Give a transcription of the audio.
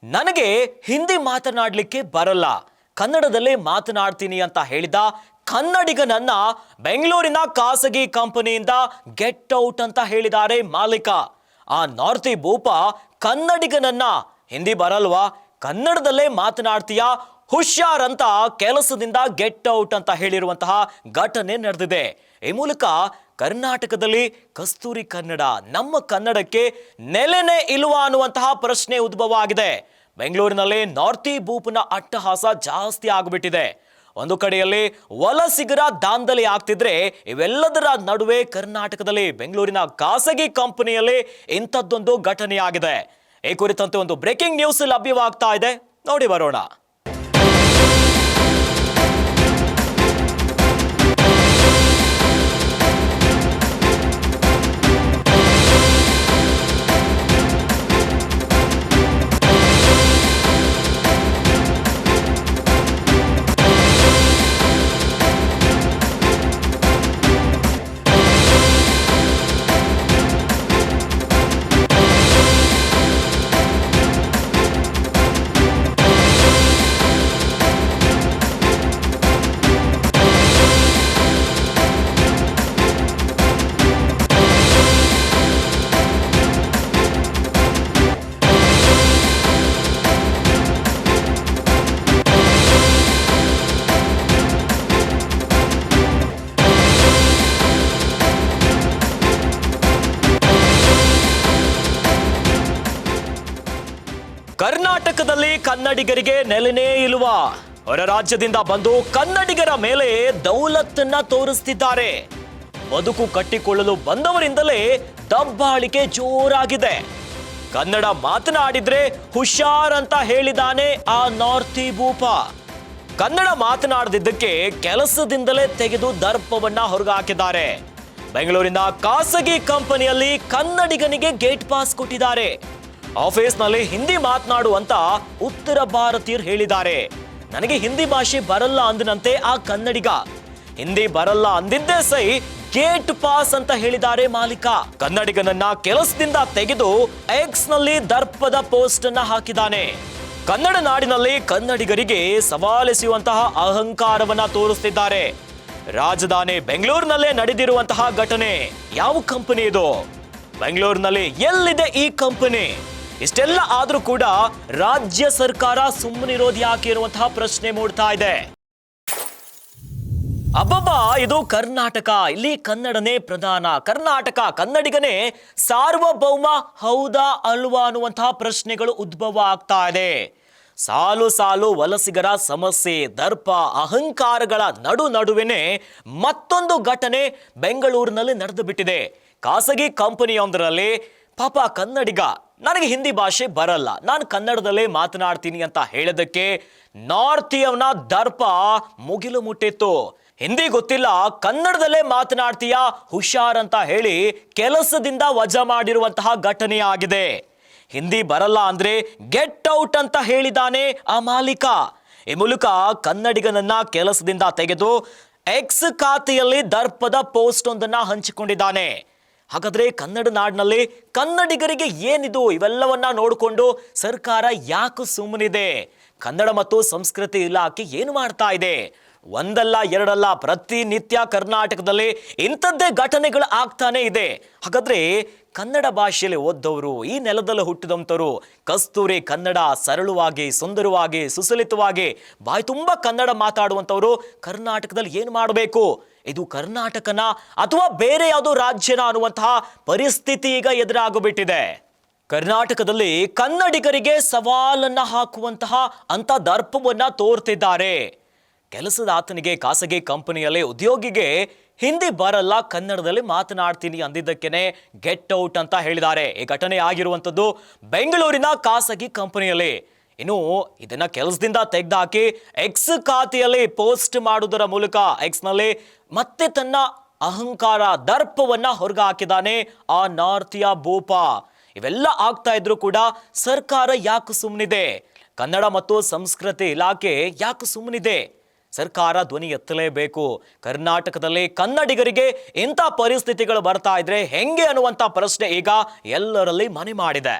ನನಗೆ ಹಿಂದಿ ಮಾತನಾಡಲಿಕ್ಕೆ ಬರಲ್ಲ, ಕನ್ನಡದಲ್ಲೇ ಮಾತನಾಡ್ತೀನಿ ಅಂತ ಹೇಳಿದ ಕನ್ನಡಿಗನನ್ನ ಬೆಂಗಳೂರಿನ ಖಾಸಗಿ ಕಂಪನಿಯಿಂದ ಗೆಟ್ ಔಟ್ ಅಂತ ಹೇಳಿದ್ದಾರೆ ಮಾಲೀಕ. ಆ ನಾರ್ತಿ ಭೂಪ ಕನ್ನಡಿಗನನ್ನ ಹಿಂದಿ ಬರಲ್ವಾ, ಕನ್ನಡದಲ್ಲೇ ಮಾತನಾಡ್ತೀಯಾ, ಹುಷಾರ್ ಅಂತ ಕೆಲಸದಿಂದ ಗೆಟ್ ಔಟ್ ಅಂತ ಹೇಳಿರುವಂತಹ ಘಟನೆ ನಡೆದಿದೆ. ಈ ಮೂಲಕ ಕರ್ನಾಟಕದಲ್ಲಿ ಕಸ್ತೂರಿ ಕನ್ನಡ, ನಮ್ಮ ಕನ್ನಡಕ್ಕೆ ನೆಲೆನೇ ಇಲ್ವಾ ಅನ್ನುವಂತಹ ಪ್ರಶ್ನೆ ಉದ್ಭವ ಆಗಿದೆ. ಬೆಂಗಳೂರಿನಲ್ಲಿ ನಾರ್ತಿ ಭೂಪನ ಅಟ್ಟಹಾಸ ಜಾಸ್ತಿ ಆಗಿಬಿಟ್ಟಿದೆ. ಒಂದು ಕಡೆಯಲ್ಲಿ ವಲಸಿಗರ ದಾಂಧಲೆ ಆಗ್ತಿದ್ರೆ, ಇವೆಲ್ಲದರ ನಡುವೆ ಕರ್ನಾಟಕದಲ್ಲಿ ಬೆಂಗಳೂರಿನ ಖಾಸಗಿ ಕಂಪನಿಯಲ್ಲಿ ಇಂಥದ್ದೊಂದು ಘಟನೆಯಾಗಿದೆ. ಈ ಕುರಿತಂತೆ ಒಂದು ಬ್ರೇಕಿಂಗ್ ನ್ಯೂಸ್ ಲಭ್ಯವಾಗ್ತಾ ಇದೆ, ನೋಡಿ ಬರೋಣ. ಕರ್ನಾಟಕದಲ್ಲಿ ಕನ್ನಡಿಗರಿಗೆ ನೆಲೆನೇ ಇಲ್ವಾ? ಹೊರ ರಾಜ್ಯದಿಂದ ಬಂದು ಕನ್ನಡಿಗರ ಮೇಲೆ ದೌಲತ್ತನ್ನ ತೋರಿಸ್ತಿದ್ದಾರೆ. ಬದುಕು ಕಟ್ಟಿಕೊಳ್ಳಲು ಬಂದವರಿಂದಲೇ ದಬ್ಬಾಳಿಕೆ ಜೋರಾಗಿದೆ. ಕನ್ನಡ ಮಾತನಾಡಿದ್ರೆ ಹುಷಾರ್ ಅಂತ ಹೇಳಿದಾನೆ ಆ ನಾರ್ತಿ ಭೂಪ. ಕನ್ನಡ ಮಾತನಾಡದಿದ್ದಕ್ಕೆ ಕೆಲಸದಿಂದಲೇ ತೆಗೆದು ದರ್ಪವನ್ನ ಹೊರಗಾಕಿದ್ದಾರೆ. ಬೆಂಗಳೂರಿನ ಖಾಸಗಿ ಕಂಪನಿಯಲ್ಲಿ ಕನ್ನಡಿಗನಿಗೆ ಗೇಟ್ ಪಾಸ್ ಕೊಟ್ಟಿದ್ದಾರೆ. ಆಫೀಸ್ನಲ್ಲಿ ಹಿಂದಿ ಮಾತನಾಡು ಅಂತ ಉತ್ತರ ಭಾರತೀಯರು ಹೇಳಿದ್ದಾರೆ. ನನಗೆ ಹಿಂದಿ ಭಾಷೆ ಬರಲ್ಲ ಅಂದನಂತೆ ಆ ಕನ್ನಡಿಗ. ಹಿಂದಿ ಬರಲ್ಲ ಅಂದಿದ್ದೇ ಸೈ, ಗೇಟ್ ಪಾಸ್ ಅಂತ ಹೇಳಿದ್ದಾರೆ ಮಾಲೀಕ. ಕನ್ನಡಿಗನನ್ನ ಕೆಲಸದಿಂದ ತೆಗೆದು ಎಕ್ಸ್ ನಲ್ಲಿ ದರ್ಪದ ಪೋಸ್ಟ್ ಅನ್ನ ಹಾಕಿದ್ದಾನೆ. ಕನ್ನಡ ನಾಡಿನಲ್ಲಿ ಕನ್ನಡಿಗರಿಗೆ ಸವಾಲೆಸೆಯುವಂತಹ ಅಹಂಕಾರವನ್ನ ತೋರಿಸ್ತಿದ್ದಾರೆ. ರಾಜಧಾನಿ ಬೆಂಗಳೂರಿನಲ್ಲೇ ನಡೆದಿರುವಂತಹ ಘಟನೆ. ಯಾವ ಕಂಪನಿ ಇದು? ಬೆಂಗಳೂರಿನಲ್ಲಿ ಎಲ್ಲಿದೆ ಈ ಕಂಪನಿ? ಇಷ್ಟೆಲ್ಲ ಆದ್ರೂ ಕೂಡ ರಾಜ್ಯ ಸರ್ಕಾರ ಸುಮ್ಮನಿರೋದು ಯಾಕೆ ಇರುವಂತಹ ಪ್ರಶ್ನೆ ಮೂಡ್ತಾ ಇದೆ. ಅಬ್ಬಬ್ಬಾ, ಇದು ಕರ್ನಾಟಕ, ಇಲ್ಲಿ ಕನ್ನಡನೇ ಪ್ರಧಾನ, ಕರ್ನಾಟಕ ಕನ್ನಡಿಗನೇ ಸಾರ್ವಭೌಮ, ಹೌದಾ ಅಲ್ವಾ ಅನ್ನುವಂತಹ ಪ್ರಶ್ನೆಗಳು ಉದ್ಭವ ಆಗ್ತಾ ಇದೆ. ಸಾಲು ಸಾಲು ವಲಸಿಗರ ಸಮಸ್ಯೆ, ದರ್ಪ, ಅಹಂಕಾರಗಳ ನಡುವೆನೆ ಮತ್ತೊಂದು ಘಟನೆ ಬೆಂಗಳೂರಿನಲ್ಲಿ ನಡೆದು ಬಿಟ್ಟಿದೆ. ಖಾಸಗಿ ಕಂಪನಿಯೊಂದರಲ್ಲಿ ಪಾಪ ಕನ್ನಡಿಗ, ನನಗೆ ಹಿಂದಿ ಭಾಷೆ ಬರಲ್ಲ, ನಾನು ಕನ್ನಡದಲ್ಲೇ ಮಾತನಾಡ್ತೀನಿ ಅಂತ ಹೇಳಿದಕ್ಕೆ ನಾರ್ತಿಯವನ ದರ್ಪ ಮುಗಿಲು ಮುಟ್ಟಿತ್ತು. ಹಿಂದಿ ಗೊತ್ತಿಲ್ಲ, ಕನ್ನಡದಲ್ಲೇ ಮಾತನಾಡ್ತೀಯಾ, ಹುಷಾರ್ ಅಂತ ಹೇಳಿ ಕೆಲಸದಿಂದ ವಜಾ ಮಾಡಿರುವಂತಹ ಘಟನೆಯಾಗಿದೆ. ಹಿಂದಿ ಬರಲ್ಲ ಅಂದ್ರೆ ಗೆಟ್ ಔಟ್ ಅಂತ ಹೇಳಿದಾನೆ ಆ ಮಾಲೀಕ. ಈ ಮೂಲಕ ಕನ್ನಡಿಗನನ್ನ ಕೆಲಸದಿಂದ ತೆಗೆದು ಎಕ್ಸ್ ಖಾತೆಯಲ್ಲಿ ದರ್ಪದ ಪೋಸ್ಟ್ ಒಂದನ್ನ ಹಂಚಿಕೊಂಡಿದ್ದಾನೆ. ಹಾಗಾದ್ರೆ ಕನ್ನಡ ನಾಡಿನಲ್ಲಿ ಕನ್ನಡಿಗರಿಗೆ ಏನಿದು? ಇವೆಲ್ಲವನ್ನ ನೋಡಿಕೊಂಡು ಸರ್ಕಾರ ಯಾಕೆ ಸುಮ್ಮನಿದೆ? ಕನ್ನಡ ಮತ್ತು ಸಂಸ್ಕೃತಿ ಇಲಾಖೆ ಏನು ಮಾಡ್ತಾ ಇದೆ? ಒಂದಲ್ಲ ಎರಡಲ್ಲ, ಪ್ರತಿನಿತ್ಯ ಕರ್ನಾಟಕದಲ್ಲಿ ಇಂಥದ್ದೇ ಘಟನೆಗಳು ಆಗ್ತಾನೆ ಇದೆ. ಹಾಗಾದ್ರೆ ಕನ್ನಡ ಭಾಷೆಯಲ್ಲಿ ಓದ್ದವರು, ಈ ನೆಲದಲ್ಲಿ ಹುಟ್ಟಿದಂಥವರು, ಕಸ್ತೂರಿ ಕನ್ನಡ ಸರಳವಾಗಿ, ಸುಂದರವಾಗಿ, ಸುಸಲಿತವಾಗಿ ಬಾಯಿ ತುಂಬ ಕನ್ನಡ ಮಾತಾಡುವಂಥವರು ಕರ್ನಾಟಕದಲ್ಲಿ ಏನು ಮಾಡಬೇಕು? ಇದು ಕರ್ನಾಟಕನ ಅಥವಾ ಬೇರೆ ಯಾವುದೋ ರಾಜ್ಯನ ಅನ್ನುವಂತಹ ಪರಿಸ್ಥಿತಿ ಈಗ ಎದುರಾಗಿಬಿಟ್ಟಿದೆ. ಕರ್ನಾಟಕದಲ್ಲಿ ಕನ್ನಡಿಗರಿಗೆ ಸವಾಲನ್ನ ಹಾಕುವಂತಹ ಅಂತ ದರ್ಪವನ್ನ ತೋರ್ತಿದ್ದಾರೆ. ಕೆಲಸದ ಆತನಿಗೆ ಖಾಸಗಿ ಕಂಪನಿಯಲ್ಲಿ ಉದ್ಯೋಗಿಗೆ ಹಿಂದಿ ಬರಲ್ಲ, ಕನ್ನಡದಲ್ಲಿ ಮಾತನಾಡ್ತೀನಿ ಅಂದಿದ್ದಕ್ಕೇನೆ ಗೆಟ್ ಔಟ್ ಅಂತ ಹೇಳಿದ್ದಾರೆ. ಈ ಘಟನೆ ಆಗಿರುವಂಥದ್ದು ಬೆಂಗಳೂರಿನ ಖಾಸಗಿ ಕಂಪನಿಯಲ್ಲಿ. ಇನ್ನು ಇದನ್ನ ಕೆಲಸದಿಂದ ತೆಗೆದುಹಾಕಿ ಎಕ್ಸ್ ಖಾತೆಯಲ್ಲಿ ಪೋಸ್ಟ್ ಮಾಡುವುದರ ಮೂಲಕ ಎಕ್ಸ್ ನಲ್ಲಿ ಮತ್ತೆ ತನ್ನ ಅಹಂಕಾರ, ದರ್ಪವನ್ನ ಹೊರಗೆ ಹಾಕಿದ್ದಾನೆ ಆ ನಾರ್ತಿಯ ಭೂಪ. ಇವೆಲ್ಲ ಆಗ್ತಾ ಇದ್ರು ಕೂಡ ಸರ್ಕಾರ ಯಾಕೆ ಸುಮ್ಮನಿದೆ? ಕನ್ನಡ ಮತ್ತು ಸಂಸ್ಕೃತಿ ಇಲಾಖೆ ಯಾಕೆ ಸುಮ್ಮನಿದೆ? ಸರ್ಕಾರ ಧ್ವನಿ ಎತ್ತಲೇಬೇಕು. ಕರ್ನಾಟಕದಲ್ಲಿ ಕನ್ನಡಿಗರಿಗೆ ಇಂಥ ಪರಿಸ್ಥಿತಿಗಳು ಬರ್ತಾ ಇದ್ರೆ ಹೆಂಗೆ ಅನ್ನುವಂಥ ಪ್ರಶ್ನೆ ಈಗ ಎಲ್ಲರಲ್ಲಿ ಮನೆ ಮಾಡಿದೆ.